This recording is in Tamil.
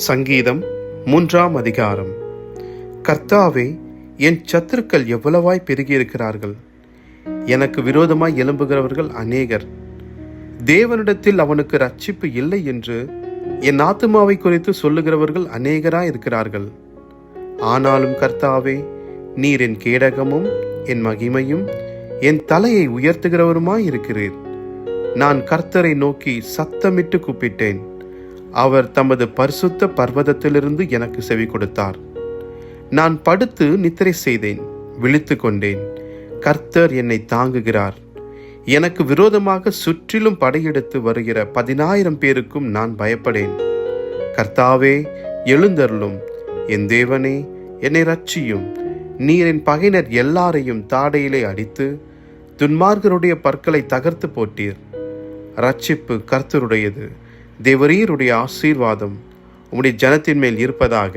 சங்கீதம் 3ஆம் அதிகாரம். கர்த்தாவே, என் சத்துருக்கள் எவ்வளவாய் பெருகியிருக்கிறார்கள்! எனக்கு விரோதமாய் எழும்புகிறவர்கள் அநேகர். தேவனிடத்தில் அவனுக்கு இரட்சிப்பு இல்லை என்று என் ஆத்துமாவை குறித்து சொல்லுகிறவர்கள் அநேகராய் இருக்கிறார்கள். ஆனாலும் கர்த்தாவே, நீர் என் கேடகமும் என் மகிமையும் என் தலையை உயர்த்துகிறவருமாய் இருக்கிறீர். நான் கர்த்தரை நோக்கி சத்தமிட்டு கூப்பிட்டேன். அவர் தமது பரிசுத்த பர்வதத்திலிருந்து எனக்கு செவி கொடுத்தார். நான் படுத்து நித்திரை செய்தேன், விழித்து கொண்டேன். கர்த்தர் என்னை தாங்குகிறார். எனக்கு விரோதமாக சுற்றிலும் படையெடுத்து வருகிற 10,000 பேருக்கும் நான் பயப்படேன். கர்த்தாவே, எழுந்தருளும். என் தேவனே, என்னை இரட்சியும். நீர் என் பகைஞர் எல்லாரையும் தாடையிலே அடித்து துன்மார்க்கருடைய பற்களை தகர்த்து போட்டீர். இரட்சிப்பு கர்த்தருடையது. தேவரீருடைய ஆசீர்வாதம் உம்முடைய ஜனத்தின் மேல் இருப்பதாக.